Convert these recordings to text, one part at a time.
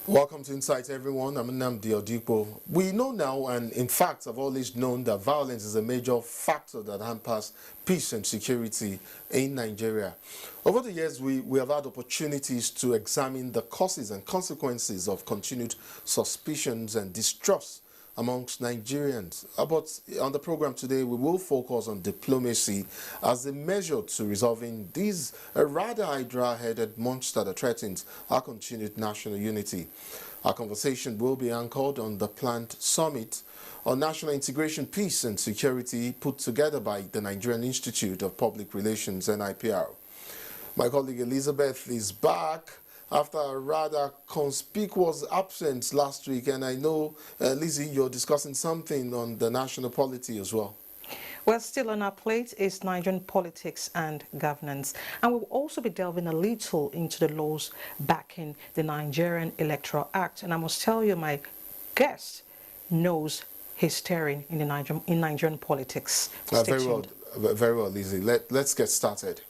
Welcome to Insight, everyone. I'm Nnamdi Odipo. We know now, and in fact, I've always known that violence is a major factor that hampers peace and security in Nigeria. Over the years, we have had opportunities to examine the causes and consequences of continued suspicions and distrust amongst Nigerians. But on the program today, we will focus on diplomacy as a measure to resolving these rather hydra-headed monster that threatens our continued national unity. Our conversation will be anchored on the planned summit on national integration, peace and security put together by the Nigerian Institute of Public Relations, NIPR. My colleague Elizabeth is back after a rather conspicuous absence last week, and I know, Lizzie, you're discussing something on the national polity as well. Well, still on our plate is Nigerian politics and governance, and we'll also be delving a little into the laws backing the Nigerian Electoral Act. And I must tell you, my guest knows his steering in Nigerian politics. Very well, Lizzie. Let's get started.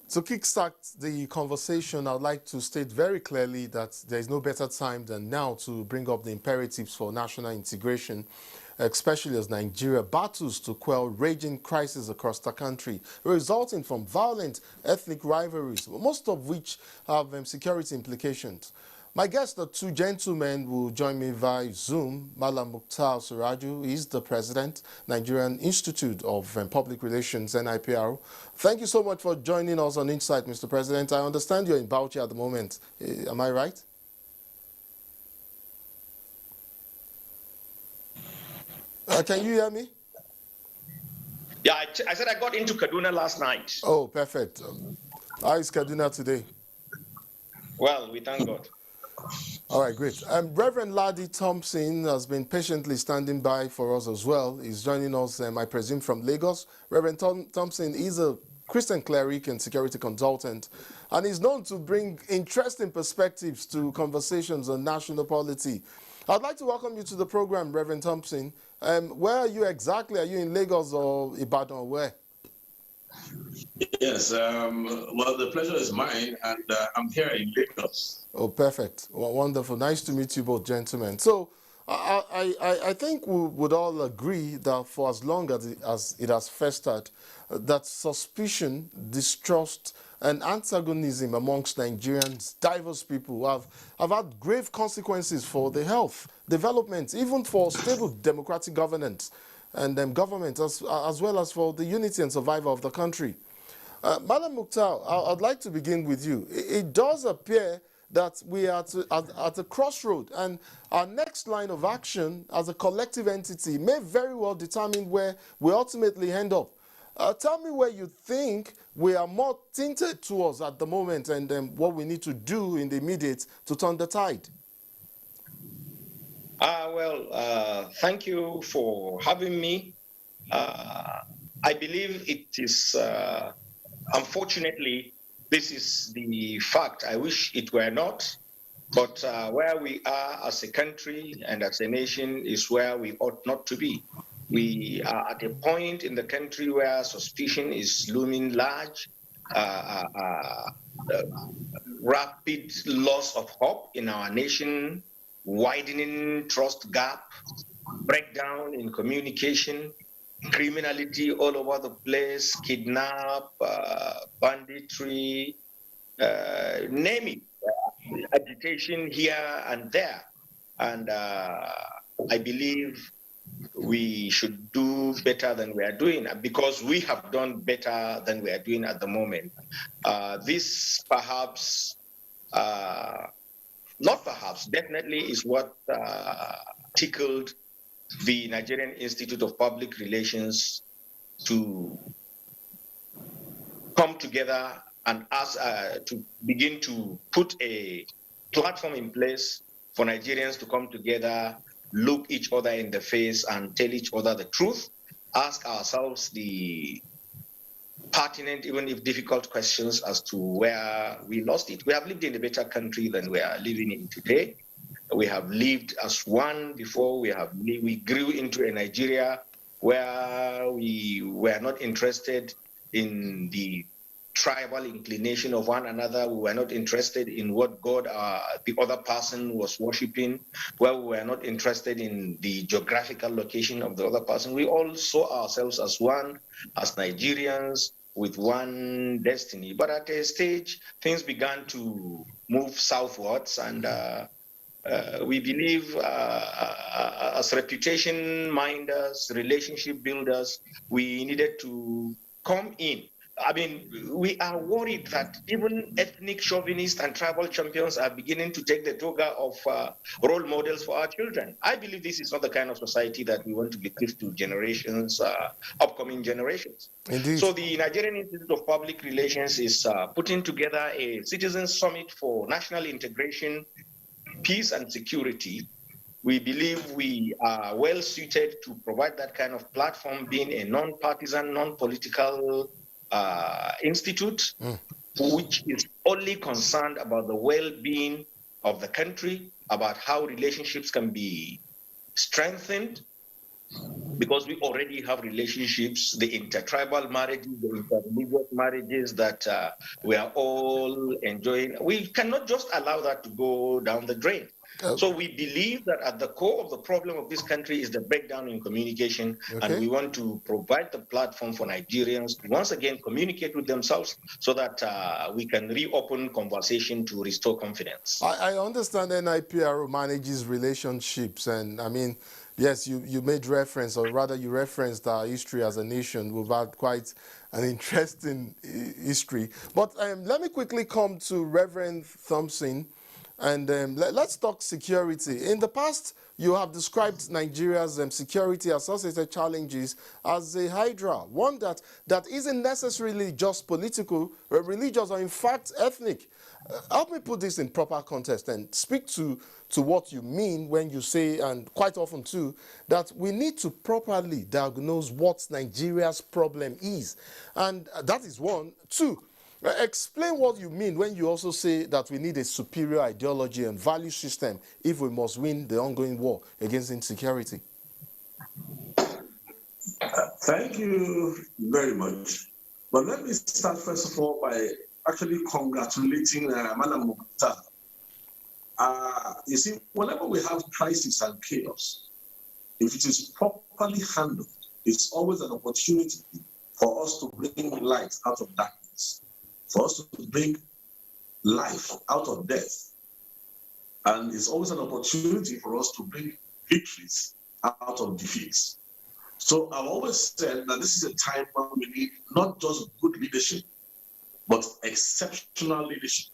To kickstart the conversation, I'd like to state very clearly that there is no better time than now to bring up the imperatives for national integration, especially as Nigeria battles to quell raging crises across the country, resulting from violent ethnic rivalries, most of which have security implications. My guests, the two gentlemen, will join me via Zoom. Malam Mukhtar Suraju is the president, Nigerian Institute of Public Relations, NIPR. Thank you so much for joining us on Insight, Mr. President. I understand you're in Abuja at the moment. Am I right? Can you hear me? Yeah, I said I got into Kaduna last night. Oh, perfect. How is Kaduna today? Well, we thank God. All right, great. Reverend Ladi Thompson has been patiently standing by for us as well. He's joining us, I presume, from Lagos. Reverend Thompson is a Christian cleric and security consultant, and is known to bring interesting perspectives to conversations on national polity. I'd like to welcome you to the program, Reverend Thompson. Where are you exactly? Are you in Lagos or Ibadan or where? Yes, well, the pleasure is mine, and I'm here in Lagos. Oh, perfect. Well, wonderful. Nice to meet you both, gentlemen. So I think we would all agree that for as long as it has festered, that suspicion, distrust, and antagonism amongst Nigerians, diverse people, have had grave consequences for the health, development, even for stable democratic governance and government, as well as for the unity and survival of the country. Madam Mukhtar, I'd like to begin with you. It does appear that we are at a crossroad, and our next line of action as a collective entity may very well determine where we ultimately end up. Tell me where you think we are more tinted towards at the moment, and what we need to do in the immediate to turn the tide. Thank you for having me. I believe it is, unfortunately, this is the fact. I wish it were not, but where we are as a country and as a nation is where we ought not to be. We are at a point in the country where suspicion is looming large, rapid loss of hope in our nation, widening trust gap, breakdown in communication, criminality all over the place, kidnap, banditry, name it, agitation here and there. And I believe we should do better than we are doing, because we have done better than we are doing at the moment. This perhaps, not perhaps, definitely is what tickled the Nigerian Institute of Public Relations to come together and ask to begin to put a platform in place for Nigerians to come together, look each other in the face and tell each other the truth, ask ourselves the pertinent, even if difficult questions as to where we lost it. We have lived in a better country than we are living in today. We have lived as one before. We grew into a Nigeria where we were not interested in the tribal inclination of one another. We were not interested in what God the other person was worshiping, where we were not interested in the geographical location of the other person. We all saw ourselves as one, as Nigerians with one destiny. But at a stage, things began to move southwards, and we believe as reputation minders, relationship builders, we needed to come in. I mean, we are worried that even ethnic chauvinists and tribal champions are beginning to take the toga of role models for our children. I believe this is not the kind of society that we want to bequeath to generations, upcoming generations. Indeed. So the Nigerian Institute of Public Relations is putting together a citizen summit for national integration, peace and security. We believe we are well suited to provide that kind of platform, being a non-partisan, non-political institute, which is only concerned about the well-being of the country, about how relationships can be strengthened, because we already have relationships, the intertribal marriages, the interreligious marriages that we are all enjoying. We cannot just allow that to go down the drain. So we believe that at the core of the problem of this country is the breakdown in communication, and we want to provide the platform for Nigerians to once again communicate with themselves so that we can reopen conversation to restore confidence. I understand NIPRO manages relationships, and I mean, yes, you made reference, or rather you referenced our history as a nation. We've had quite an interesting history. But let me quickly come to Reverend Thompson, and let's talk security. In the past, you have described Nigeria's security associated challenges as a hydra, one that isn't necessarily just political, religious, or in fact ethnic. Help me put this in proper context and speak to what you mean when you say, and quite often too, that we need to properly diagnose what Nigeria's problem is. And that is one. Two, explain what you mean when you also say that we need a superior ideology and value system if we must win the ongoing war against insecurity. Thank you very much. But let me start first of all by actually congratulating Madam Mukhtar. You see, whenever we have crisis and chaos, if it is properly handled, it's always an opportunity for us to bring light out of darkness, for us to bring life out of death. And it's always an opportunity for us to bring victories out of defeats. So I've always said that this is a time when we need not just good leadership, but exceptional leadership.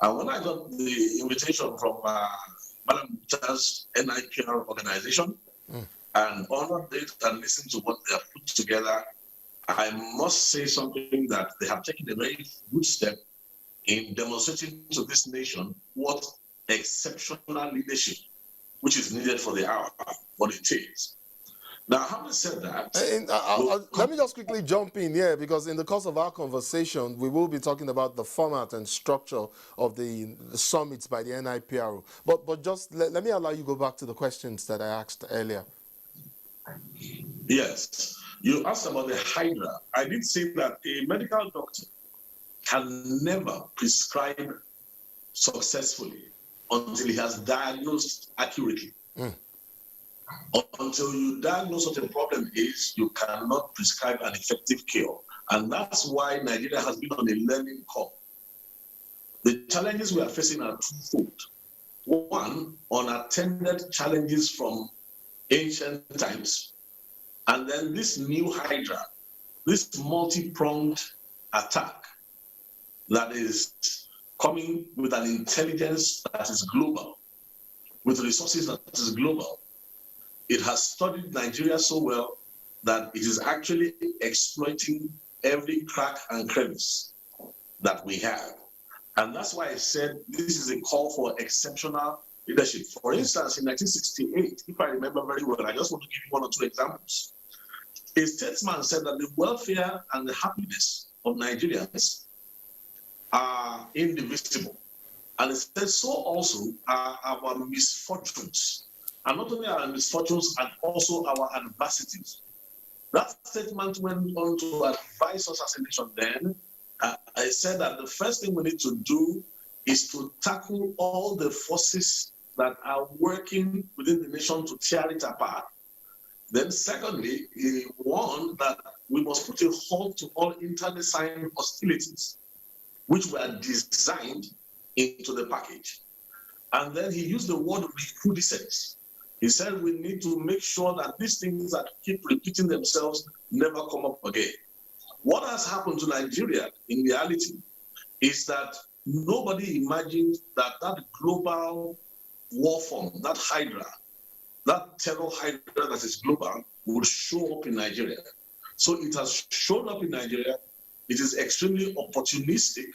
And when I got the invitation from Madam Mukhtar's NIPR organization and honored it and listened to what they have put together, I must say something that they have taken a very good step in demonstrating to this nation what exceptional leadership, which is needed for the hour, what it is. Now, having said that, let me just quickly jump in here, because in the course of our conversation, we will be talking about the format and structure of the summits by the NIPRO. But just let me allow you to go back to the questions that I asked earlier. Yes, you asked about the hydra. I did say that a medical doctor can never prescribe successfully until he has diagnosed accurately. Until you diagnose what the problem is, you cannot prescribe an effective cure. And that's why Nigeria has been on a learning curve. The challenges we are facing are twofold. One, unattended challenges from ancient times. And then this new hydra, this multi-pronged attack that is coming with an intelligence that is global, with resources that is global. It has studied Nigeria so well that it is actually exploiting every crack and crevice that we have. And that's why I said this is a call for exceptional leadership. For instance, in 1968, if I remember very well, I just want to give you one or two examples. A statesman said that the welfare and the happiness of Nigerians are indivisible. And it said so also are our misfortunes. And not only our misfortunes, and also our adversities. That statement went on to advise us as a nation then. I said that the first thing we need to do is to tackle all the forces that are working within the nation to tear it apart. Then secondly, he warned that we must put a halt to all internecine hostilities, which were designed into the package. And then he used the word recrudescence. He said we need to make sure that these things that keep repeating themselves never come up again. What has happened to Nigeria in reality is that nobody imagined that that global war form, that hydra, that terror hydra that is global, would show up in Nigeria. So it has shown up in Nigeria. It is extremely opportunistic.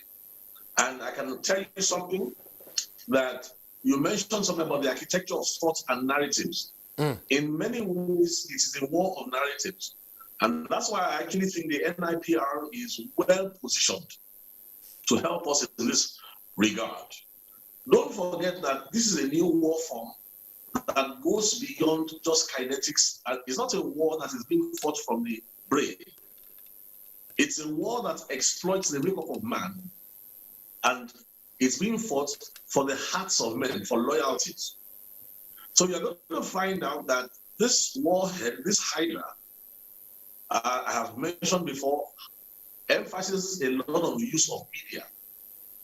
And I can tell you something, that you mentioned something about the architecture of thoughts and narratives. In many ways, it is a war of narratives. And that's why I actually think the NIPR is well positioned to help us in this regard. Don't forget that this is a new war form that goes beyond just kinetics. It's not a war that is being fought from the brain. It's a war that exploits the makeup of man, and it's being fought for the hearts of men, for loyalties. So you're going to find out that this warhead, this hydra, I have mentioned before, emphasizes a lot of use of media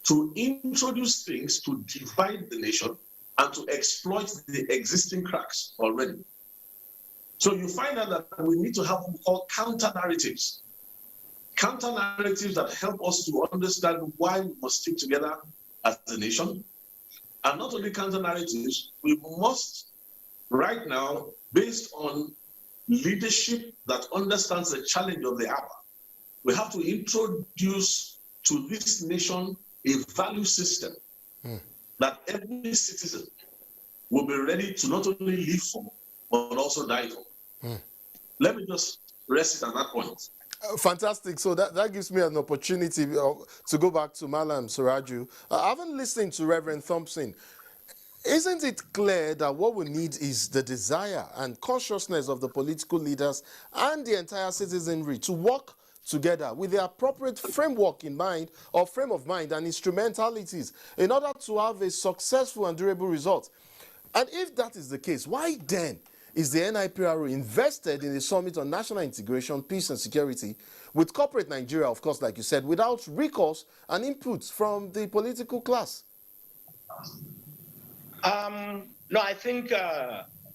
to introduce things to divide the nation and to exploit the existing cracks already. So you find out that we need to have what we call counter-narratives. Counter-narratives that help us to understand why we must stick together as a nation. And not only counter-narratives, we must right now, based on leadership that understands the challenge of the hour, we have to introduce to this nation a value system that every citizen will be ready to not only live for, but also die for. Let me just rest it at that point. Fantastic. So that gives me an opportunity to go back to Malam Suraju. I haven't listened to Reverend Thompson. Isn't it clear that what we need is the desire and consciousness of the political leaders and the entire citizenry to work together with the appropriate framework in mind, or frame of mind and instrumentalities, in order to have a successful and durable result? And if that is the case, why then is the NIPRO invested in a summit on national integration, peace and security with corporate Nigeria, of course, like you said, without recourse and input from the political class? No, I think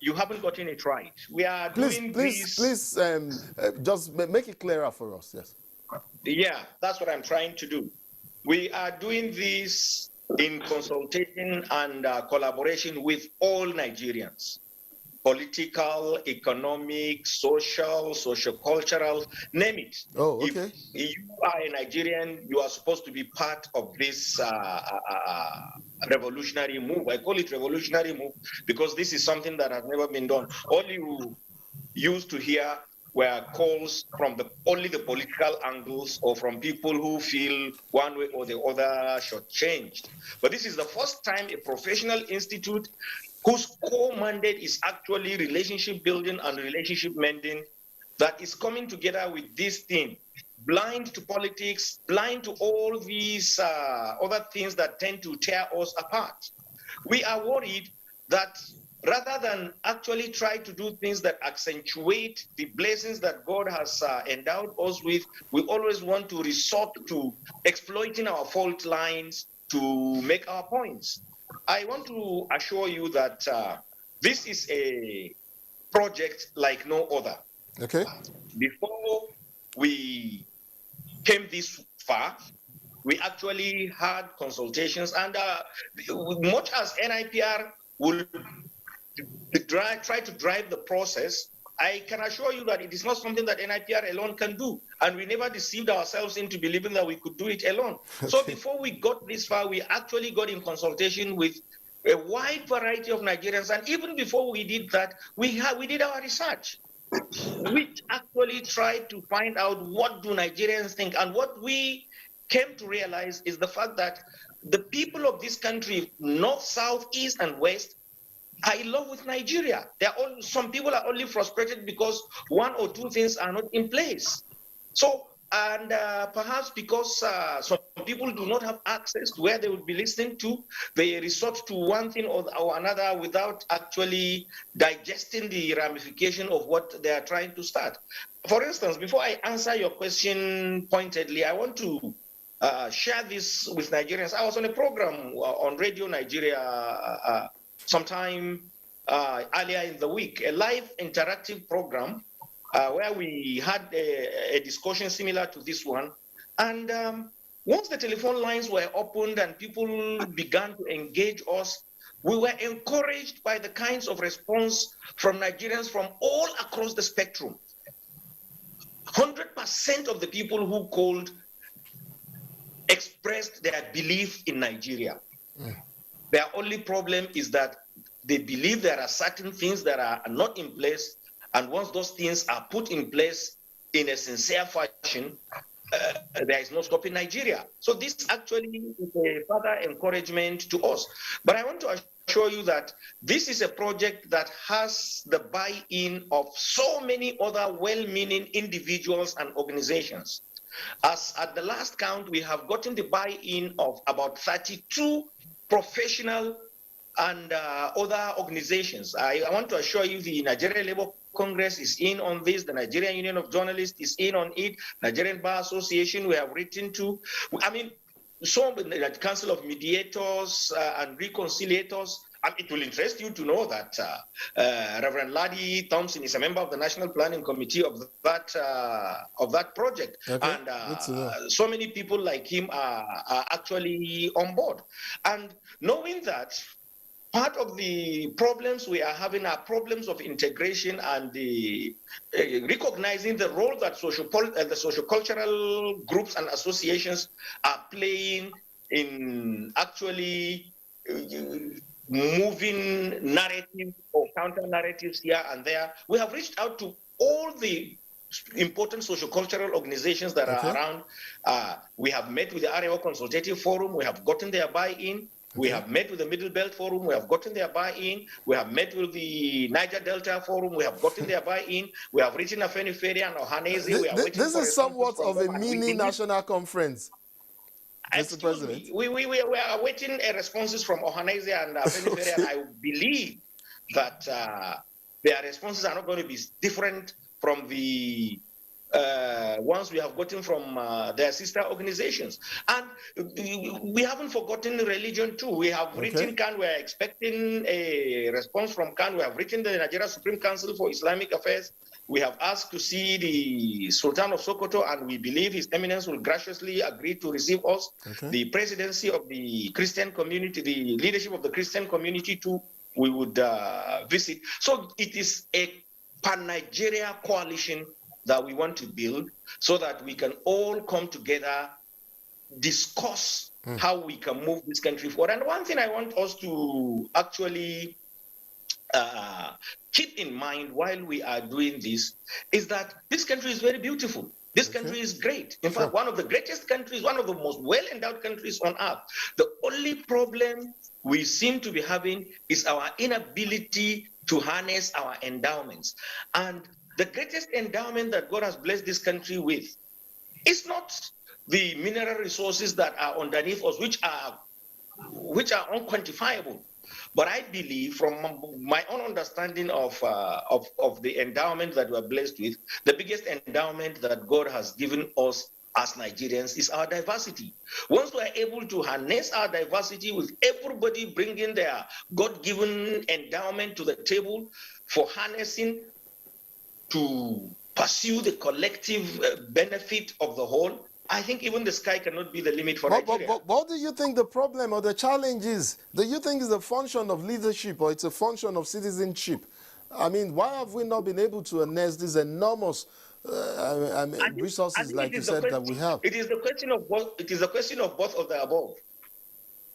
you haven't gotten it right. We are doing this. Please, just make it clearer for us, yes. Yeah, that's what I'm trying to do. We are doing this in consultation and collaboration with all Nigerians. Political, economic, social, socio-cultural, name it. Oh, okay. If you are a Nigerian, you are supposed to be part of this revolutionary move. I call it revolutionary move because this is something that has never been done. All you used to hear were calls from only the political angles or from people who feel one way or the other shortchanged. But this is the first time a professional institute whose core mandate is actually relationship building and relationship mending that is coming together with this thing, blind to politics, blind to all these other things that tend to tear us apart. We are worried that rather than actually try to do things that accentuate the blessings that God has endowed us with, we always want to resort to exploiting our fault lines to make our points. I want to assure you that this is a project like no other. Okay. Before we came this far, we actually had consultations, and much as NIPR will try to drive the process, I can assure you that it is not something that NIPR alone can do. And we never deceived ourselves into believing that we could do it alone. Okay. So before we got this far, we actually got in consultation with a wide variety of Nigerians. And even before we did that, we did our research. We actually tried to find out what do Nigerians think. And what we came to realize is the fact that the people of this country, north, south, east, and west, I love with Nigeria. Some people are only frustrated because one or two things are not in place. So, and perhaps because some people do not have access to where they would be listening to, they resort to one thing or another without actually digesting the ramification of what they are trying to start. For instance, before I answer your question pointedly, I want to share this with Nigerians. I was on a program on Radio Nigeria sometime earlier in the week, a live interactive program where we had a discussion similar to this one. And once the telephone lines were opened and people began to engage us, we were encouraged by the kinds of response from Nigerians from all across the spectrum. 100% of the people who called expressed their belief in Nigeria. Their only problem is that they believe there are certain things that are not in place, and once those things are put in place in a sincere fashion, there is no stopping Nigeria. So this actually is a further encouragement to us. But I want to assure you that this is a project that has the buy-in of so many other well-meaning individuals and organizations. As at the last count, we have gotten the buy-in of about 32 professional and other organizations. I want to assure you the Nigerian Labour Congress is in on this, the Nigerian Union of Journalists is in on it, Nigerian Bar Association we have written to. I mean, so the Council of Mediators and Reconciliators. It will interest you to know that Reverend Ladi Thompson is a member of the National Planning Committee of that project. Okay. And so many people like him are actually on board. And knowing that part of the problems we are having are problems of integration and the recognizing the role that the sociocultural groups and associations are playing in actually moving narratives or counter narratives here and there. We have reached out to all the important sociocultural organizations that are around. We have met with the Arewa Consultative Forum. We have gotten their buy-in. We have met with the Middle Belt Forum. We have gotten their buy-in. We have met with the Niger Delta Forum. We have gotten their buy-in. We have written Afenifere and Ohanese. This is somewhat of a mini national conference. Mr. President. We are awaiting responses from Ohanese and Afenifere, and I believe that their responses are not going to be different from the ones we have gotten from their sister organizations. And we haven't forgotten religion too. We have written CAN, we are expecting a response from CAN. We have written the Nigeria Supreme Council for Islamic Affairs. We have asked to see the Sultan of Sokoto, and we believe His Eminence will graciously agree to receive us. The presidency of the Christian community, the leadership of the Christian community too, we would visit. So it is a pan-Nigeria coalition that we want to build so that we can all come together, discuss how we can move this country forward. And one thing I want us to actually keep in mind while we are doing this is that this country is very beautiful. This country is great. In fact, one of the greatest countries, one of the most well-endowed countries on earth. The only problem we seem to be having is our inability to harness our endowments. And the greatest endowment that God has blessed this country with is not the mineral resources that are underneath us, which are unquantifiable. But I believe, from my own understanding of the endowment that we are blessed with, the biggest endowment that God has given us as Nigerians is our diversity. Once we are able to harness our diversity with everybody bringing their God-given endowment to the table for harnessing to pursue the collective benefit of the whole, I think even the sky cannot be the limit for Nigeria. But what do you think the problem or the challenge is? Do you think it's a function of leadership or it's a function of citizenship? I mean, why have we not been able to harness these enormous resources, like you said, that we have? It is the question of both. It is a question of both of the above.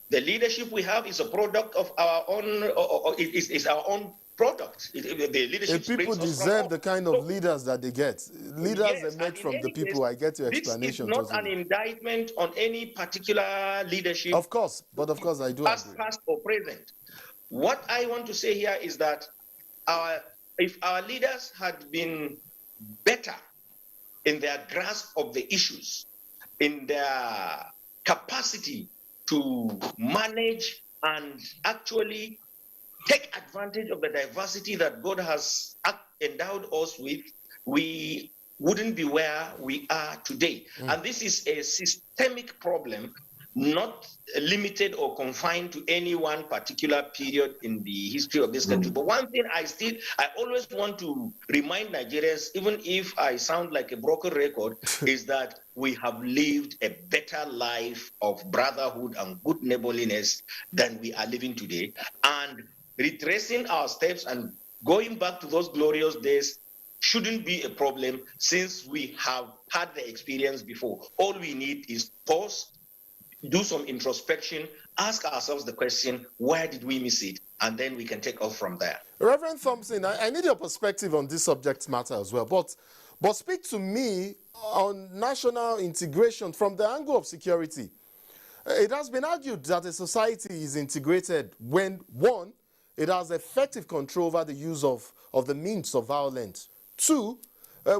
The leadership we have is a product of our own. Is our own product. The leadership. If people deserve the kind of leaders that they get, leaders emerge from the people. I get your explanation. This is not an indictment on any particular leadership. Of course, but of course I do agree. Past or present. what I want to say here is that if our leaders had been better in their grasp of the issues, in their capacity to manage and actually take advantage of the diversity that God has endowed us with, we wouldn't be where we are today. And this is a systemic problem, not limited or confined to any one particular period in the history of this country. But one thing I always want to remind Nigerians, even if I sound like a broken record, is that we have lived a better life of brotherhood and good neighborliness than we are living today. And retracing our steps and going back to those glorious days shouldn't be a problem, since we have had the experience before. All we need is pause, do some introspection, ask ourselves the question, where did we miss it? And then we can take off from there. Reverend Thompson, I need your perspective on this subject matter as well. But speak to me on national integration from the angle of security. It has been argued that a society is integrated when, one, it has effective control over the use of the means of violence. Two,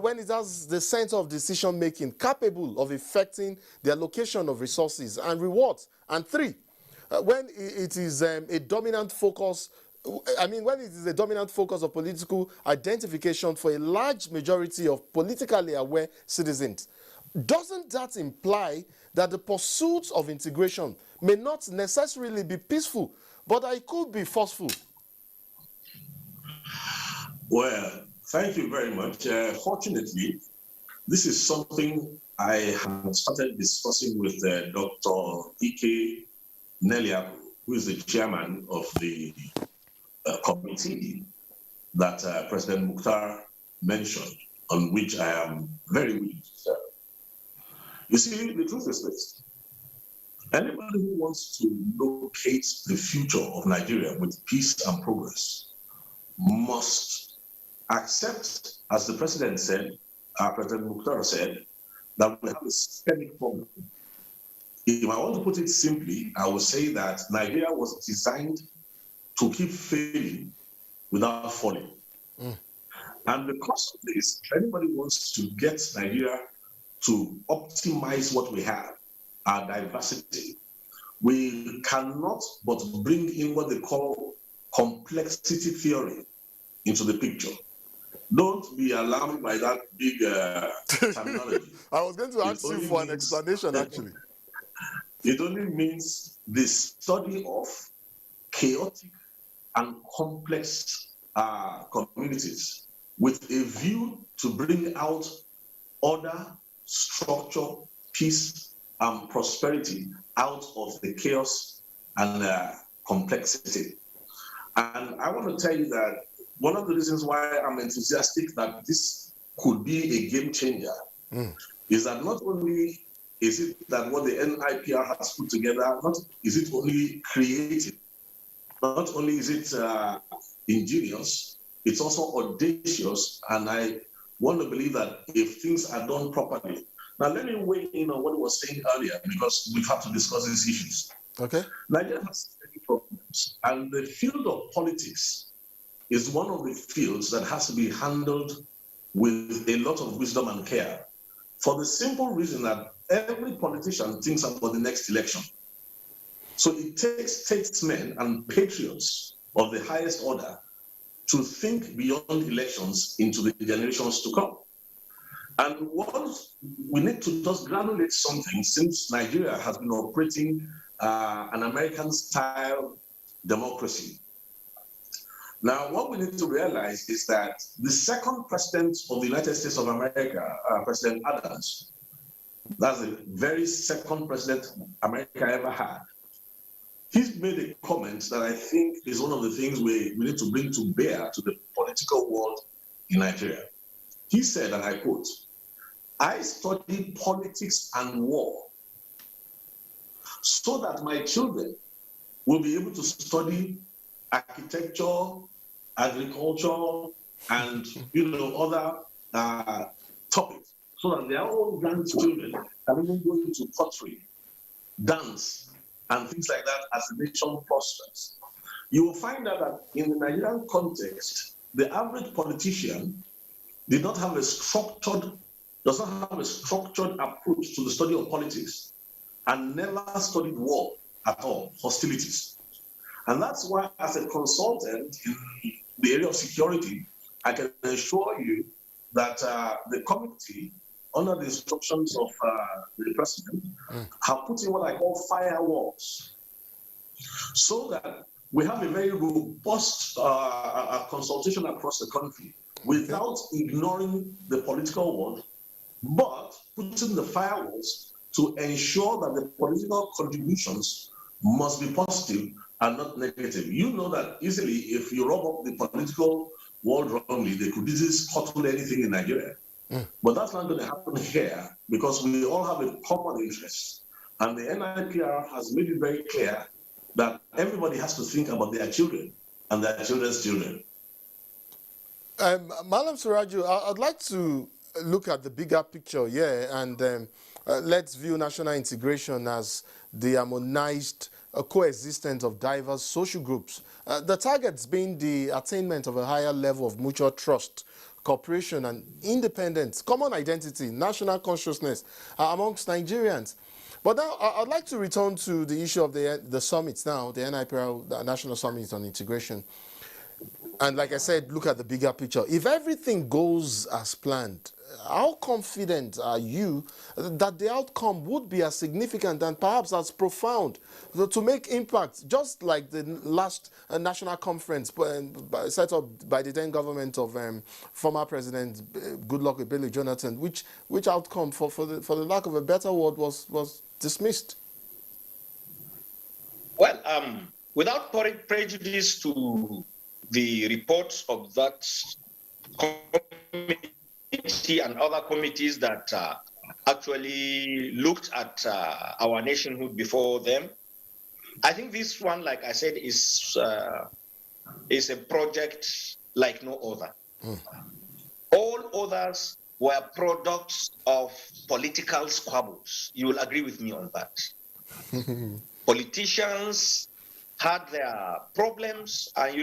when it has the center of decision-making capable of effecting the allocation of resources and rewards. And three, when it is a dominant focus, when it is a dominant focus of political identification for a large majority of politically aware citizens. Doesn't that imply that the pursuit of integration may not necessarily be peaceful, but that it could be forceful? Well, thank you very much. Fortunately, this is something I have started discussing with Dr. Ike Neliabu, who is the chairman of the committee that President Mukhtar mentioned, on which I am very willing to serve. You see, the truth is this. Anybody who wants to locate the future of Nigeria with peace and progress must accept, as the president said, President Mukhtar said, that we have a systemic problem. If I want to put it simply, I will say that Nigeria was designed to keep failing without falling. And because of this, if anybody wants to get Nigeria to optimize what we have, our diversity, we cannot but bring in what they call complexity theory into the picture. Don't be alarmed by that big terminology. I was going to ask you for an explanation, actually. It only means the study of chaotic and complex communities with a view to bring out order, structure, peace, and prosperity out of the chaos and complexity. And I want to tell you that one of the reasons why I'm enthusiastic that this could be a game changer is that not only is it that what the NIPR has put together, not is it only creative, not only is it ingenious, it's also audacious, and I want to believe that if things are done properly. Now, let me weigh in on what I was saying earlier, because we have to discuss these issues. Okay. Nigeria has many problems, and the field of politics is one of the fields that has to be handled with a lot of wisdom and care, for the simple reason that every politician thinks about the next election. So it takes statesmen and patriots of the highest order to think beyond elections into the generations to come. And once we need to just granulate something, since Nigeria has been operating an American-style democracy. Now, what we need to realize is that the second president of the United States of America, President Adams, that's the very second president America ever had, he's made a comment that I think is one of the things we need to bring to bear to the political world in Nigeria. He said, and I quote, "I study politics and war so that my children will be able to study architecture, agriculture, and other topics, so that their own grandchildren can even go into pottery, dance, and things like that as the nation prospers." you will find out that in the Nigerian context, the average politician does not have a structured approach to the study of politics and never studied war at all, hostilities. And that's why, as a consultant in the area of security, I can assure you that the committee, under the instructions of the president, have put in what I call firewalls, so that we have a very robust consultation across the country without ignoring the political world, but putting the firewalls to ensure that the political contributions must be positive and not negative. You know that easily, if you rub up the political world wrongly, they could easily scuttle anything in Nigeria. But that's not going to happen here, because we all have a common interest. And the NIPR has made it very clear that everybody has to think about their children and their children's children. Malam Suraju, I'd like to look at the bigger picture, and let's view national integration as the harmonized coexistence of diverse social groups. The targets being the attainment of a higher level of mutual trust, cooperation and independence, common identity, national consciousness amongst Nigerians. But now I'd like to return to the issue of the summits now, the NIPR, the National Summit on Integration. And like I said, look at the bigger picture. If everything goes as planned, how confident are you that the outcome would be as significant and perhaps as profound to make impact, just like the last national conference set up by the then government of former President Goodluck Ebele Jonathan, which outcome, for the lack of a better word, was dismissed? Well, without prejudice to the reports of that committee and other committees that actually looked at our nationhood before them, I think this one, like I said, is a project like no other. All others were products of political squabbles. You will agree with me on that. Politicians had their problems, and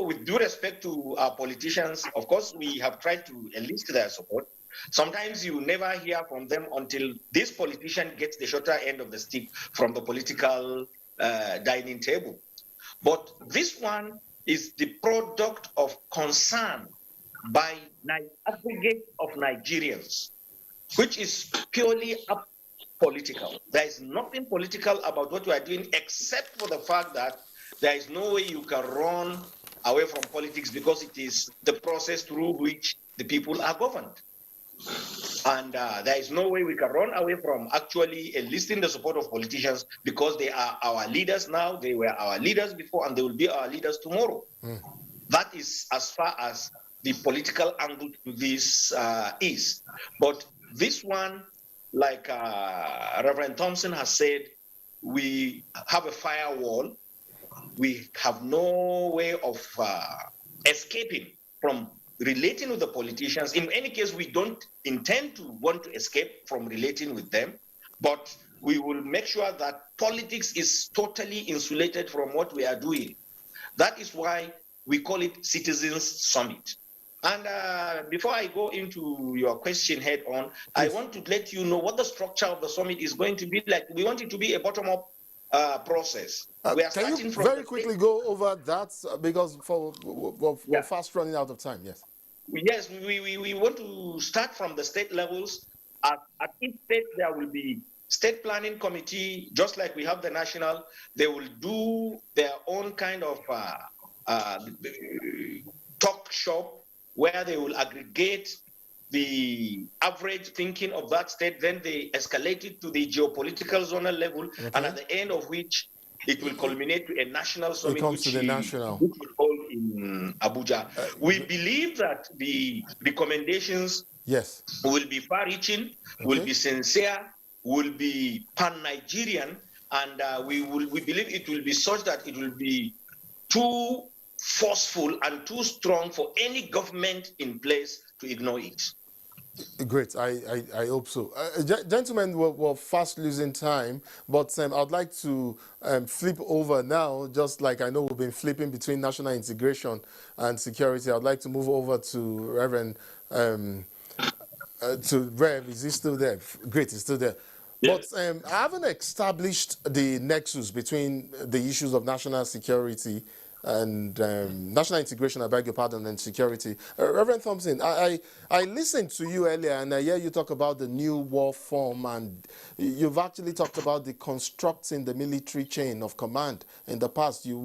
with due respect to our politicians, of course, we have tried to enlist their support. Sometimes you never hear from them until this politician gets the shorter end of the stick from the political dining table. But this one is the product of concern by aggregate of Nigerians, which is purely political. There is nothing political about what we are doing, except for the fact that there is no way you can run away from politics, because it is the process through which the people are governed. And there is no way we can run away from actually enlisting the support of politicians, because they are our leaders now, they were our leaders before, and they will be our leaders tomorrow. That is as far as the political angle to this is. But this one, like Reverend Thompson has said, we have a firewall. We have no way of escaping from relating with the politicians. In any case, we don't intend to want to escape from relating with them, but we will make sure that politics is totally insulated from what we are doing. That is why we call it Citizens Summit. And before I go into your question head on, I want to let you know what the structure of the summit is going to be like. We want it to be a bottom-up process. We are Can you very quickly go over that, because we're fast running out of time? Yes. Yes, we want to start from the state levels. At each state, there will be state planning committee, just like we have the national. They will do their own kind of talk shop, where they will aggregate the average thinking of that state, then they escalate it to the geopolitical zonal level, and at the end of which it will culminate to a national summit, which will hold in Abuja. We believe that the recommendations will be far-reaching, will be sincere, will be pan-Nigerian, and we believe it will be such that it will be too forceful and too strong for any government in place to ignore it. Great. I hope so. Gentlemen, we're fast losing time, but I'd like to flip over now, just like I know we've been flipping between national integration and security. I'd like to move over to Reverend, to Rev. Is he still there? Great, he's still there. But Yes. I haven't established the nexus between the issues of national security and national integration, I beg your pardon, and security. Reverend Thompson, I listened to you earlier and I hear you talk about the new war form, and you've actually talked about the constructing the military chain of command. In the past, you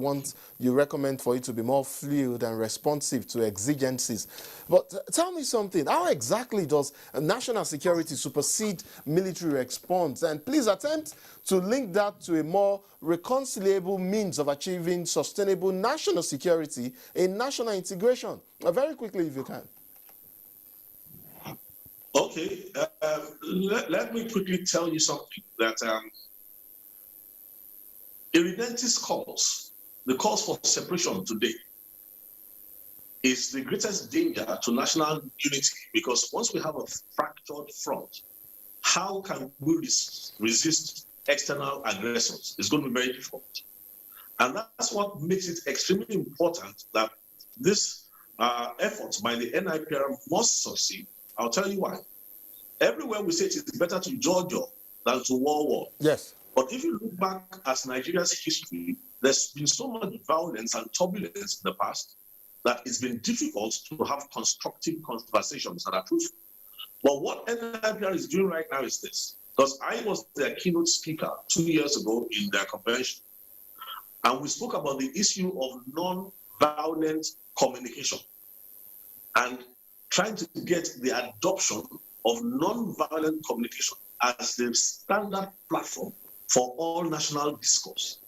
recommend for it to be more fluid and responsive to exigencies. But tell me something, how exactly does national security supersede military response? And please attempt to link that to a more reconcilable means of achieving sustainable national security in national integration. Very quickly, if you can. Okay, let me quickly tell you something that Irredenti's cause, the cause for separation today, is the greatest danger to national unity, because once we have a fractured front, how can we resist external aggressors? It's going to be very difficult. And that's what makes it extremely important that this effort by the NIPR must succeed. I'll tell you why. Everywhere we say it is better to Georgia than to war. Yes. But if you look back at Nigeria's history, there's been so much violence and turbulence in the past that it's been difficult to have constructive conversations that are truthful. But what NIPR is doing right now is this, because I was their keynote speaker 2 years ago in their convention, and we spoke about the issue of non-violent communication and trying to get the adoption of non-violent communication as the standard platform for all national discourse.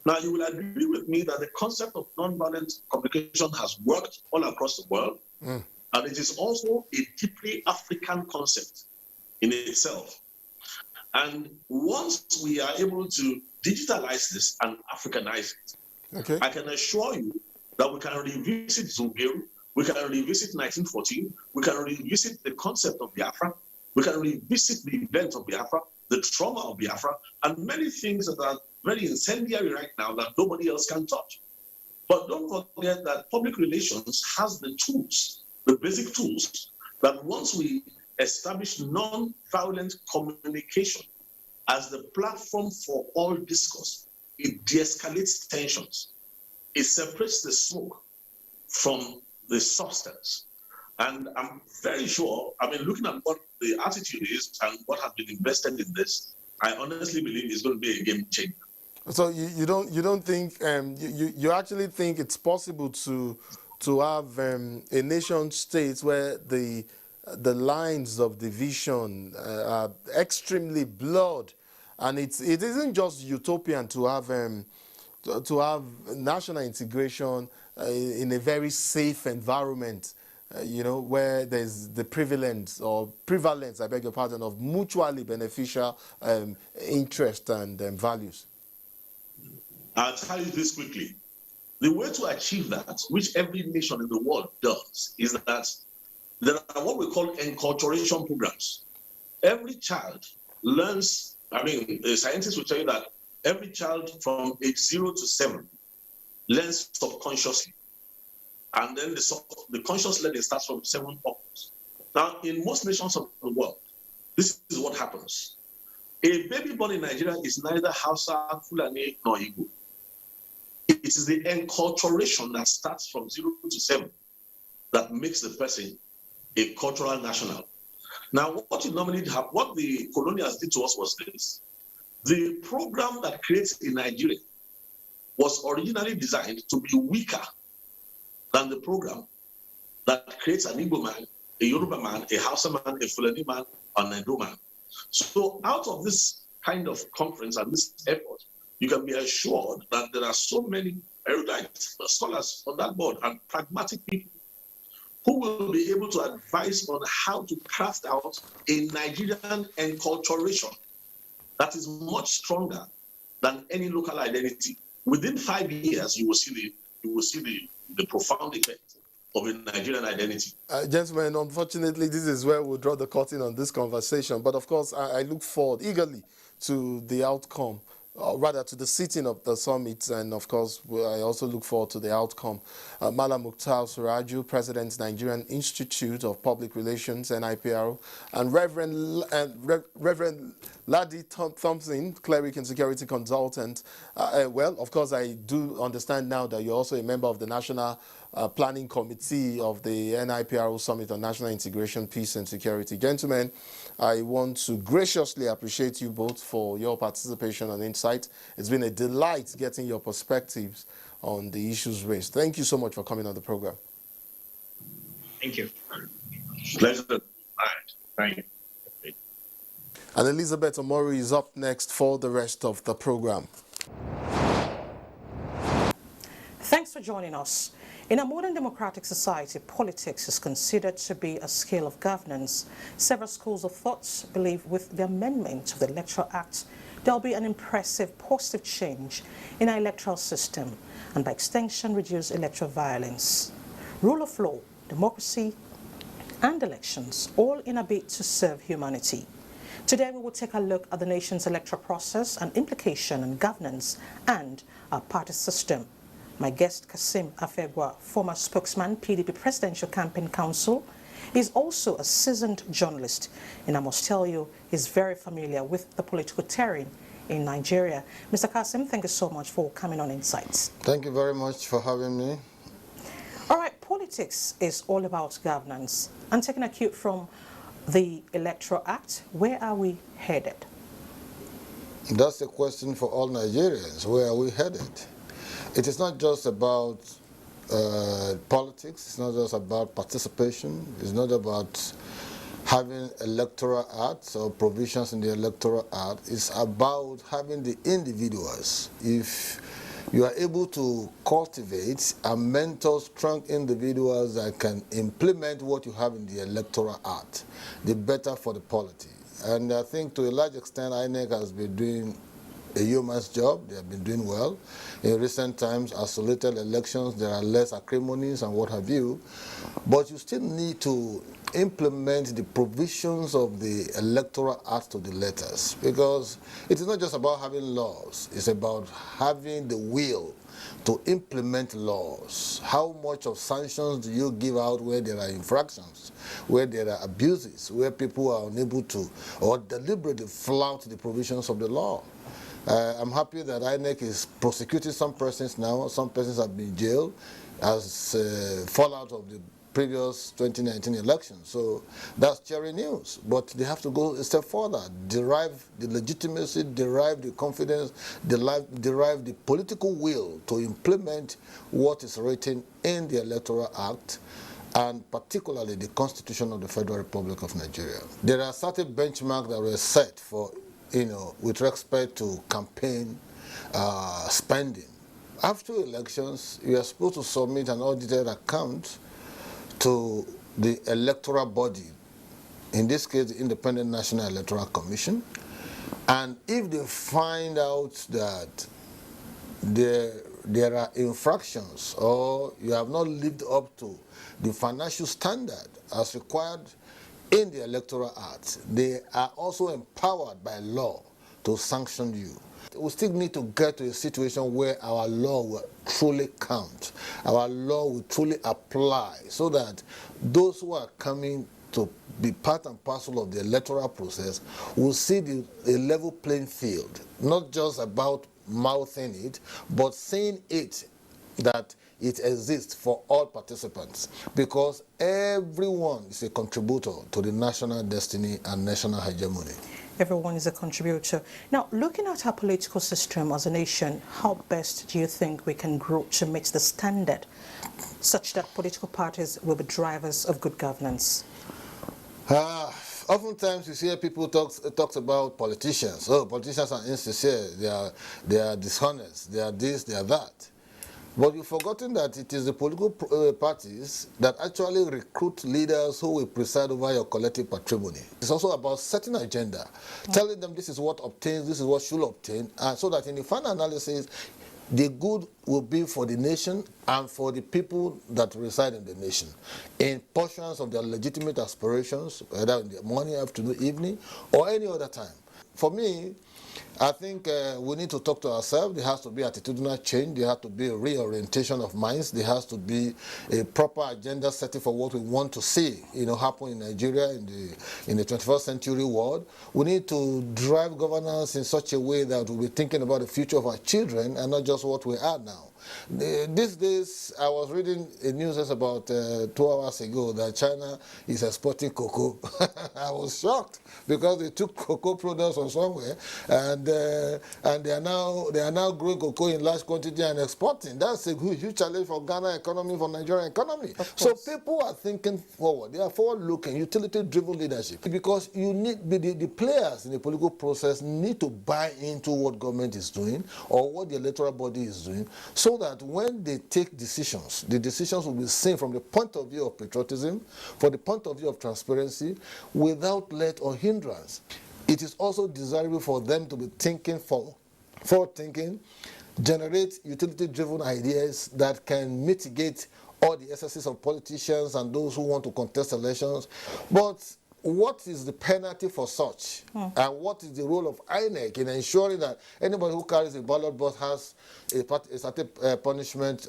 Now, you will agree with me that the concept of non-violent communication has worked all across the world, and it is also a deeply African concept in itself. And once we are able to digitalize this and Africanize it, Okay. I can assure you that we can revisit Zungeru, we can revisit 1914, we can revisit the concept of Biafra, we can revisit the event of Biafra, the trauma of Biafra, and many things that are very incendiary right now that nobody else can touch. But don't forget that public relations has the tools, the basic tools, that once we establish non-violent communication as the platform for all discourse, it de-escalates tensions. It separates the smoke from the substance. And I'm very sure, looking at what the attitude is and what has been invested in this, I honestly believe it's going to be a game changer. So you don't think you actually think it's possible to have a nation state where the lines of division are extremely blurred, and it isn't just utopian to have national integration in a very safe environment, where there's the prevalence, I beg your pardon, of mutually beneficial interest and values. I'll tell you this quickly. The way to achieve that, which every nation in the world does, is that there are what we call enculturation programs. Every child learns, the scientists will tell you that every child from age 0 to 7 learns subconsciously. And then the conscious learning starts from 7 upwards. Now, in most nations of the world, this is what happens. A baby born in Nigeria is neither Hausa, Fulani, nor Igbo. It is the enculturation that starts from 0 to 7 that makes the person a cultural national. Now, what the colonials did to us was this. The program that creates in Nigeria was originally designed to be weaker than the program that creates an Igbo man, a Yoruba man, a Hausa man, a Fulani man, and a Edo man. So out of this kind of conference and this effort, you can be assured that there are so many erudite scholars on that board and pragmatic people who will be able to advise on how to craft out a Nigerian enculturation that is much stronger than any local identity. Within 5 years, you will see the profound effect. of a Nigerian identity. Gentlemen, unfortunately, this is where we'll draw the curtain on this conversation. But of course, I look forward eagerly to the outcome, or rather to the sitting of the summit. And of course, I also look forward to the outcome. Malam Mukhtar Suraju, President, Nigerian Institute of Public Relations, NIPR, and Reverend Ladi Thompson, Cleric and Security Consultant. Well, of course, I do understand now that you're also a member of the National Planning Committee of the NIPRO Summit on National Integration, Peace and Security. Gentlemen, I want to graciously appreciate you both for your participation and insight. It's been a delight getting your perspectives on the issues raised. Thank you so much for coming on the program. Thank you. Pleasure. All right. Thank you. And Elizabeth Omori is up next for the rest of the program. Thanks for joining us. In a modern democratic society, politics is considered to be a scale of governance. Several schools of thought believe with the amendment of the Electoral Act, there will be an impressive positive change in our electoral system and by extension reduce electoral violence. Rule of law, democracy and elections, all in a bid to serve humanity. Today we will take a look at the nation's electoral process and implication on governance and our party system. My guest, Kasim Afegwa, former spokesman, PDP Presidential Campaign Council, is also a seasoned journalist, and I must tell you, he's very familiar with the political terrain in Nigeria. Mr. Kasim, thank you so much for coming on Insights. Thank you very much for having me. All right, politics is all about governance. And taking a cue from the Electoral Act, where are we headed? That's a question for all Nigerians. Where are we headed? It is not just about politics. It's not just about participation. It's not about having electoral acts or provisions in the electoral act. It's about having the individuals. If you are able to cultivate and mentor strong individuals that can implement what you have in the electoral act, the better for the polity. And I think to a large extent, INEC has been doing a yeoman's job. They have been doing well. In recent times, isolated elections, there are less acrimonies and what have you. But you still need to implement the provisions of the Electoral Act to the letters, because it is not just about having laws. It's about having the will to implement laws. How much of sanctions do you give out where there are infractions, where there are abuses, where people are unable to or deliberately flout the provisions of the law? I'm happy that INEC is prosecuting some persons now. Some persons have been jailed as fallout of the previous 2019 election. So that's cheering news. But they have to go a step further, derive the legitimacy, derive the confidence, derive the political will to implement what is written in the Electoral Act, and particularly the Constitution of the Federal Republic of Nigeria. There are certain benchmarks that were set for, with respect to campaign spending. After elections, you are supposed to submit an audited account to the electoral body, in this case, the Independent National Electoral Commission. And if they find out that there are infractions or you have not lived up to the financial standard as required in the Electoral Act, they are also empowered by law to sanction you. We still need to get to a situation where our law will truly count, our law will truly apply, so that those who are coming to be part and parcel of the electoral process will see a level playing field, not just about mouthing it, but seeing it that it exists for all participants, because everyone is a contributor to the national destiny and national hegemony. Everyone is a contributor. Now, looking at our political system as a nation, how best do you think we can grow to meet the standard such that political parties will be drivers of good governance? Oftentimes you hear people talk about politicians. Oh, politicians are insincere, they are dishonest, they are this, they are that. But you've forgotten that it is the political parties that actually recruit leaders who will preside over your collective patrimony. It's also about setting an agenda, telling them this is what obtains, this is what should obtain, so that in the final analysis, the good will be for the nation and for the people that reside in the nation in portions of their legitimate aspirations, whether in the morning, afternoon, evening, or any other time. For me, I think we need to talk to ourselves. There has to be attitudinal change. There has to be a reorientation of minds. There has to be a proper agenda setting for what we want to see, happen in Nigeria in the 21st century world. We need to drive governance in such a way that we'll be thinking about the future of our children and not just what we are now. These days, I was reading a news about 2 hours ago that China is exporting cocoa. I was shocked because they took cocoa products from somewhere and they are now growing cocoa in large quantity and exporting. That's a huge challenge for Ghana economy, for Nigerian economy. So people are thinking forward. They are forward-looking, utility-driven leadership, because you need the players in the political process need to buy into what government is doing or what the electoral body is doing, so that when they take decisions, the decisions will be seen from the point of view of patriotism, from the point of view of transparency, without let or hindrance. It is also desirable for them to be thinking forward-thinking, generate utility-driven ideas that can mitigate all the excesses of politicians and those who want to contest elections. But what is the penalty for such? And what is the role of INEC in ensuring that anybody who carries a ballot box has a certain punishment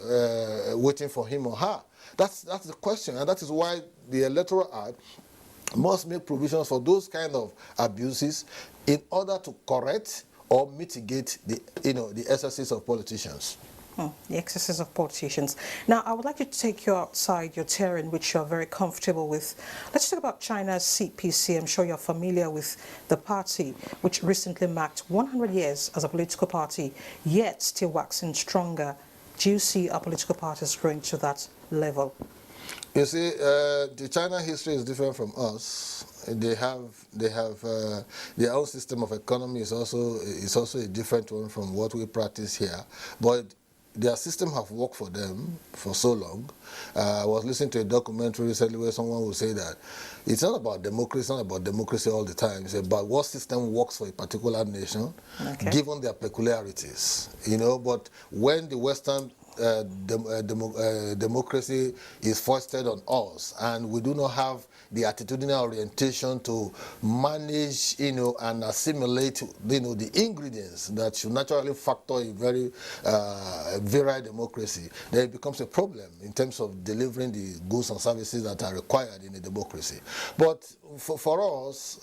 waiting for him or her? That's the question, and that is why the Electoral Act must make provisions for those kind of abuses in order to correct or mitigate the excesses of politicians. The excesses of politicians. Now, I would like you to take you outside your terrain, which you're very comfortable with. Let's talk about China's CPC. I'm sure you're familiar with the party, which recently marked 100 years as a political party, yet still waxing stronger. Do you see our political parties growing to that level? You see, the China history is different from us. They have their own system of economy is also a different one from what we practice here, but their system have worked for them for so long. I was listening to a documentary recently where someone would say that it's not about democracy, it's not about democracy all the time. It's about what system works for a particular nation, given their peculiarities. But when the Western democracy is foisted on us, and we do not have the attitudinal orientation to manage, and assimilate, the ingredients that should naturally factor a very virile democracy, then it becomes a problem in terms of delivering the goods and services that are required in a democracy. But for us,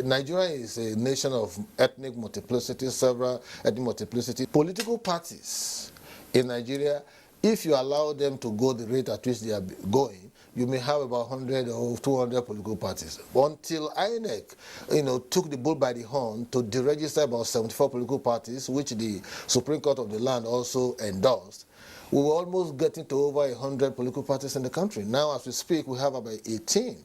Nigeria is a nation of ethnic multiplicity, several ethnic multiplicity. Political parties in Nigeria, if you allow them to go the rate at which they are going, you may have about 100 or 200 political parties. Until INEC, took the bull by the horn to deregister about 74 political parties, which the Supreme Court of the land also endorsed, we were almost getting to over 100 political parties in the country. Now, as we speak, we have about 18.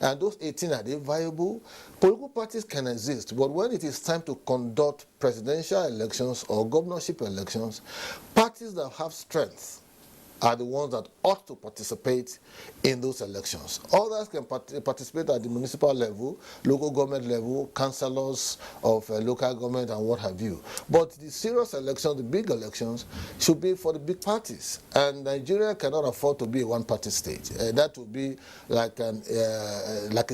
And those 18, are they viable? Political parties can exist, but when it is time to conduct presidential elections or governorship elections, parties that have strength are the ones that ought to participate in those elections. Others can participate at the municipal level, local government level, councillors of local government and what have you. But the serious elections, the big elections, should be for the big parties. And Nigeria cannot afford to be a one-party state. That would be like a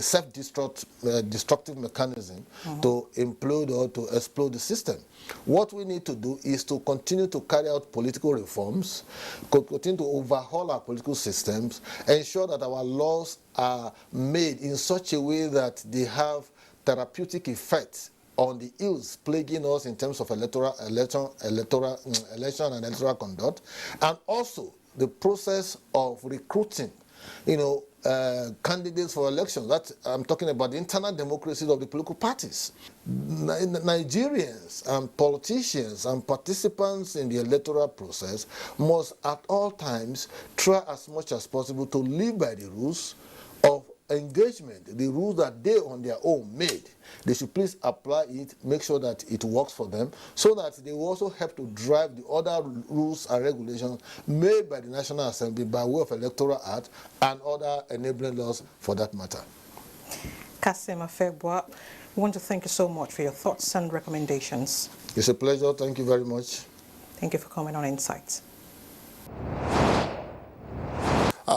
self-destructive mechanism to implode or to explode the system. What we need to do is to continue to carry out political reforms, continue to overhaul our political systems, ensure that our laws are made in such a way that they have therapeutic effects on the ills plaguing us in terms of election and electoral conduct, and also the process of recruiting, candidates for elections. That I'm talking about the internal democracies of the political parties. Nigerians and politicians and participants in the electoral process must at all times try as much as possible to live by the rules of engagement, the rules that they on their own made. They should please apply it, make sure that it works for them, so that they will also help to drive the other rules and regulations made by the National Assembly by way of Electoral Act and other enabling laws for that matter. Kasim Afebwa, we want to thank you so much for your thoughts and recommendations. It's a pleasure. Thank you very much. Thank you for coming on Insights.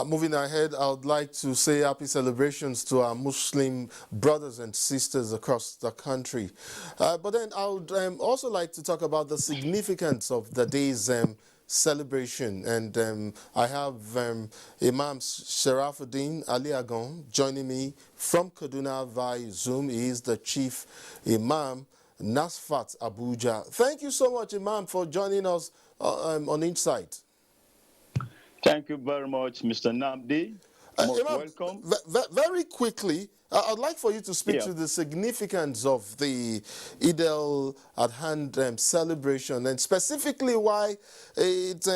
Moving ahead, I would like to say happy celebrations to our Muslim brothers and sisters across the country. But then I would also like to talk about the significance of the day's celebration. And I have Imam Sharafuddin Ali Agon joining me from Kaduna via Zoom. He is the chief Imam, Nasfat Abuja. Thank you so much, Imam, for joining us on Insight. Thank you very much, Mr. Namdi. Most Imam, welcome. Very quickly, I'd like for you to speak to the significance of the Eid al-Adha celebration, and specifically why it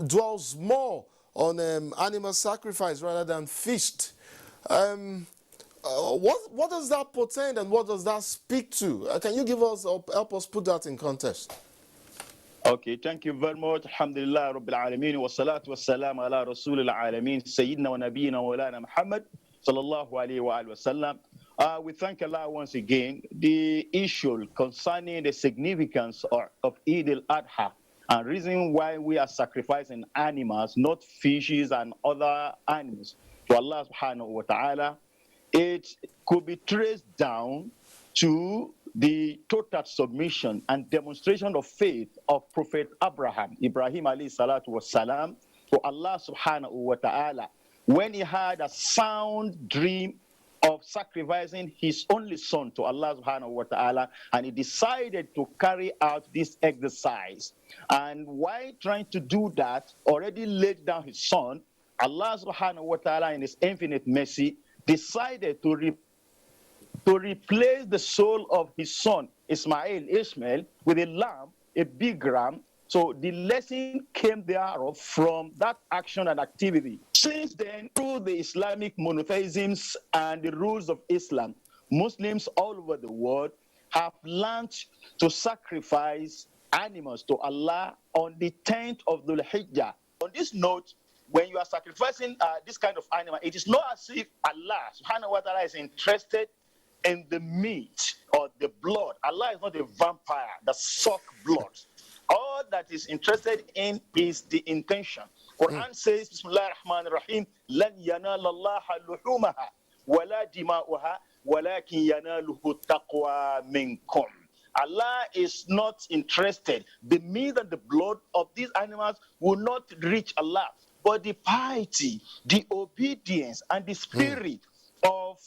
dwells more on animal sacrifice rather than feast. What does that portend, and what does that speak to? Can you help us put that in context? Okay, thank you very much. Alhamdulillah Rabbil Alameen wa salatu wa salam ala Rasulil Alameen Sayyidina wa Nabiyyina wa Lana Muhammad sallallahu alayhi wa sallam. We thank Allah once again. The issue concerning the significance of Eid al-Adha and reason why we are sacrificing animals, not fishes and other animals, to Allah subhanahu wa ta'ala, it could be traced down to the total submission and demonstration of faith of Prophet Ibrahim alayhi salatu wasalam, to Allah subhanahu wa ta'ala, when he had a sound dream of sacrificing his only son to Allah subhanahu wa ta'ala, and he decided to carry out this exercise. And while trying to do that, already laid down his son, Allah subhanahu wa ta'ala in his infinite mercy decided to replace the soul of his son, Ishmael, with a lamb, a big ram. So the lesson came thereof from that action and activity. Since then, through the Islamic monotheisms and the rules of Islam, Muslims all over the world have learned to sacrifice animals to Allah on the 10th of Dhul Hijjah. On this note, when you are sacrificing this kind of animal, it is not as if Allah subhanahu wa ta'ala is interested in the meat or the blood. Allah is not a vampire that sucks blood. All that is interested in is the intention. Quran says, Bismillah ar-Rahman ar-Rahim, لَنْ يَنَالَ اللَّهَ لُحُومَهَا وَلَا دِمَاؤُهَا وَلَكِنْ يَنَالُهُ التَّقْوَى مِنْكُمْ. Allah is not interested. The meat and the blood of these animals will not reach Allah. But the piety, the obedience, and the spirit of,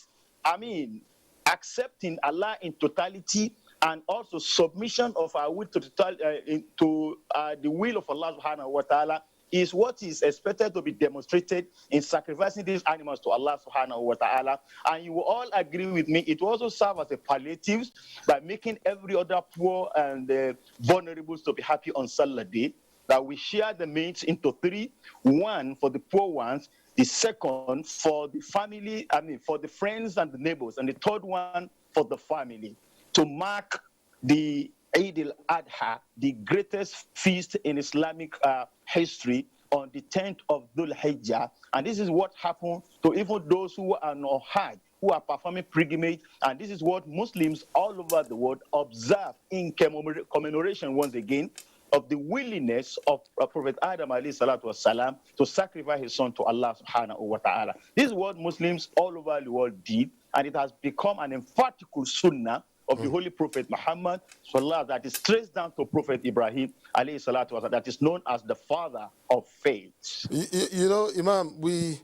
accepting Allah in totality, and also submission of our will to the will of Allah subhanahu wa ta'ala is what is expected to be demonstrated in sacrificing these animals to Allah subhanahu wa ta'ala. And you will all agree with me, it will also serve as a palliative by making every other poor and vulnerable to be happy on Salah day, that we share the meat into three: one for the poor ones, the second for the family, for the friends and the neighbors, and the third one for the family, to mark the Eid al-Adha, the greatest feast in Islamic history, on the 10th of Dhul Hijjah. And this is what happened to even those who are on Hajj, who are performing pilgrimage. And this is what Muslims all over the world observe in commemoration once again of the willingness of Prophet Adam alayhi salatu wasalam to sacrifice his son to Allah subhanahu wa ta'ala. This is what Muslims all over the world did, and it has become an emphatic sunnah of the Holy Prophet Muhammad that is traced down to Prophet Ibrahim alayhi salatu wasalam, that is known as the father of faith. You know, Imam, we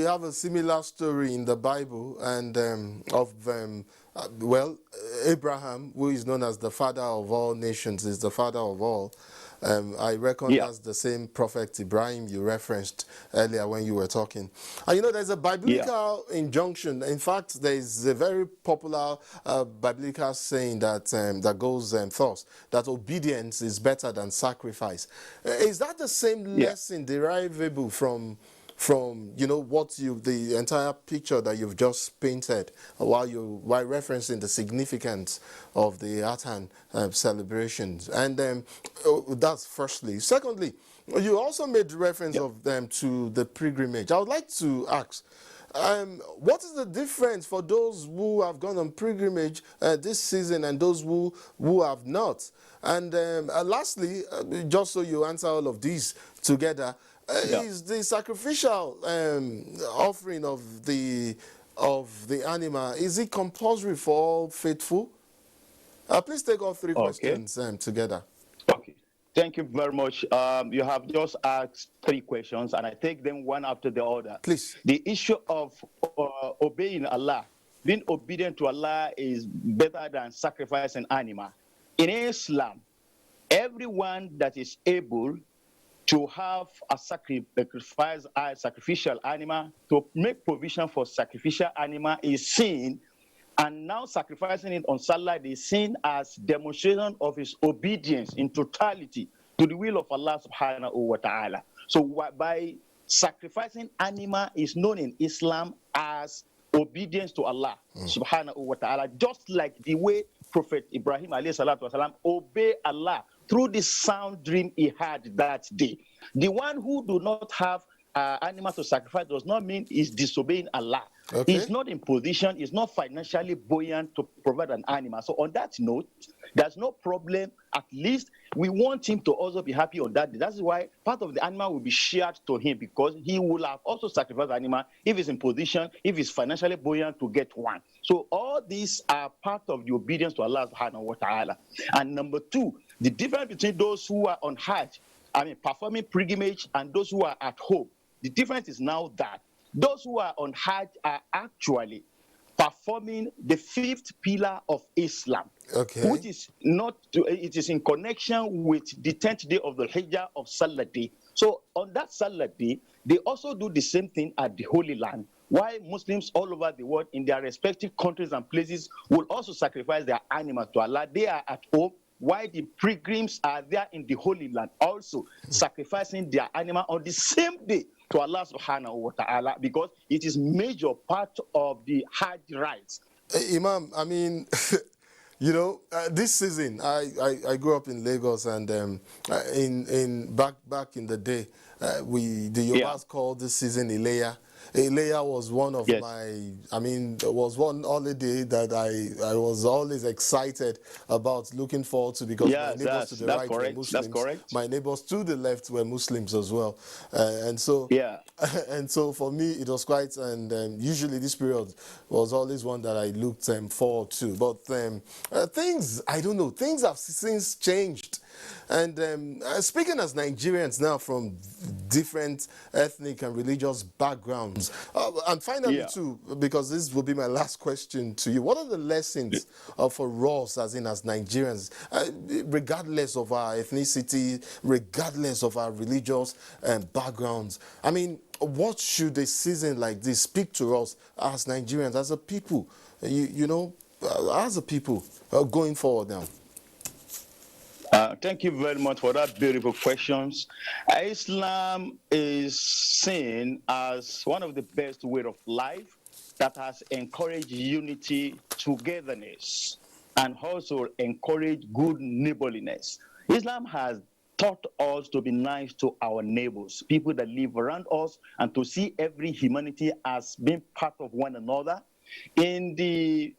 have a similar story in the Bible, and Abraham, who is known as the father of all nations, is the father of all. I reckon that's the same prophet Ibrahim you referenced earlier when you were talking. And you know, there's a biblical injunction. In fact, there is a very popular biblical saying that that goes thus, that obedience is better than sacrifice. Is that the same lesson derivable from what the entire picture that you've just painted while referencing the significance of the Adhan celebrations? And that's firstly. Secondly, you also made reference of them to the pilgrimage. I would like to ask, what is the difference for those who have gone on pilgrimage this season and those who have not? And lastly, just so you answer all of these together, is the sacrificial offering of the animal, is it compulsory for all faithful? Please take all three questions together. Okay. Thank you very much. You have just asked three questions, and I take them one after the other. Please. The issue of obeying Allah, being obedient to Allah is better than sacrificing an animal. In Islam, everyone that is able to have a sacrificial animal, to make provision for sacrificial animal is seen, and now sacrificing it on Salah is seen as demonstration of his obedience in totality to the will of Allah subhanahu wa ta'ala. So by sacrificing animal is known in Islam as obedience to Allah subhanahu wa ta'ala, just like the way Prophet Ibrahim alayhi salatu wasalam obeyed Allah through the sound dream he had that day. The one who do not have animal to sacrifice does not mean he's disobeying Allah. Okay. He's not in position, he's not financially buoyant to provide an animal. So on that note, there's no problem. At least we want him to also be happy on that day. That's why part of the animal will be shared to him, because he will have also sacrificed the animal if he's in position, if he's financially buoyant to get one. So all these are part of the obedience to Allah subhanahu wa ta'ala. And number two, the difference between those who are on Hajj, performing pilgrimage, and those who are at home. The difference is now that those who are on Hajj are actually performing the fifth pillar of Islam, which is not, it is in connection with the 10th day of the Hijjah of Salah day. So on that Salah day, they also do the same thing at the Holy Land. Why Muslims all over the world in their respective countries and places will also sacrifice their animals to Allah. They are at home, while the pilgrims are there in the Holy Land, also sacrificing their animal on the same day to Allah subhanahu wa ta'ala, because it is major part of the Hajj rites. Imam, you know, this season, I grew up in Lagos, and in back in the day, the Yorubas called this season Ileya. Ileya was one of was one holiday that I was always excited about, looking forward to, because my neighbors to the right were Muslims. That's correct. My neighbors to the left were Muslims as well. And so for me, it was quite, and usually this period was always one that I looked forward to. But things, I don't know, things have since changed. And speaking as Nigerians now from different ethnic and religious backgrounds, and finally too, because this will be my last question to you, what are the lessons for us as Nigerians, regardless of our ethnicity, regardless of our religious backgrounds? I mean, what should a season like this speak to us as Nigerians, as a people, you know, as a people going forward now? Thank you very much for that beautiful questions. Islam is seen as one of the best way of life that has encouraged unity, togetherness, and also encouraged good neighborliness. Islam has taught us to be nice to our neighbors, people that live around us, and to see every humanity as being part of one another. In the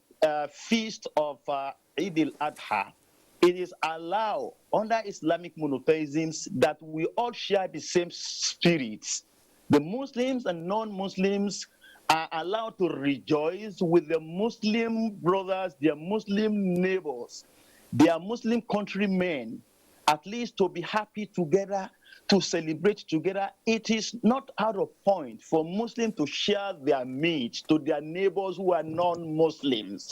feast of Eid al-Adha, it is allowed under Islamic monotheism that we all share the same spirits. The Muslims and non-Muslims are allowed to rejoice with their Muslim brothers, their Muslim neighbors, their Muslim countrymen, at least to be happy together, to celebrate together. It is not out of point for Muslims to share their meat to their neighbors who are non-Muslims.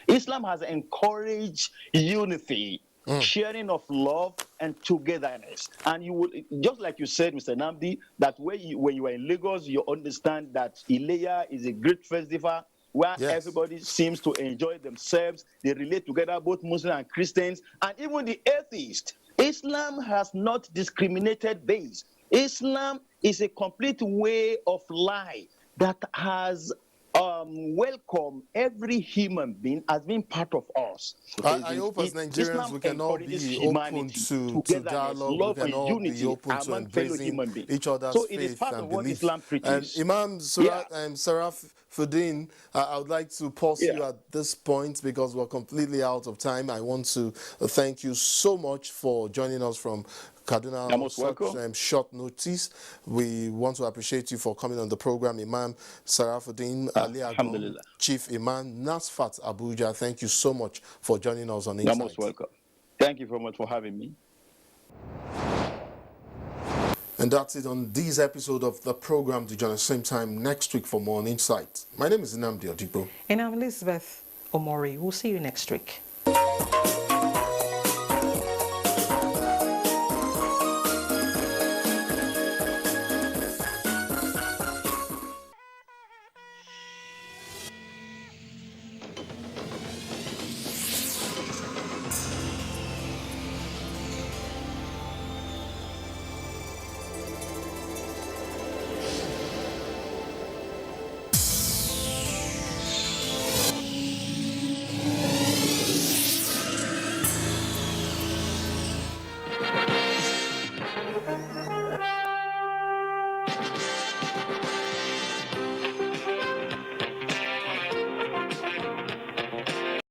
Islam has encouraged unity, sharing of love and togetherness. And you will, just like you said, Mr. Namdi, that when you are in Lagos, you understand that Ileya is a great festival where everybody seems to enjoy themselves. They relate together, both Muslims and Christians, and even the atheists. Islam has not discriminated this. Islam is a complete way of life that has welcome every human being as being part of us. I hope as Nigerians Islam we can all encourages be open humanity, to togetherness, dialogue, we love, can and all be unity open to among fellow embracing human beings. each other's So it is faith part and of what beliefs. Islam And preaches. Imam Saraf Fudin, I would like to pause you Yeah. at this point because we're completely out of time. I want to thank you so much for joining us from Kaduna You're on most such welcome. short notice. We want to appreciate you for coming on the program, Imam Sarafuddin Ali Agom, Alhamdulillah. Chief Imam Nasfat Abuja. Thank you so much for joining us on You're Insight. most welcome. Thank you very much for having me. And that's it on this episode of the program. To join us same time next week for more on Insight. My name is Nnamdi Odipo. And I'm Elizabeth Omori. We'll see you next week.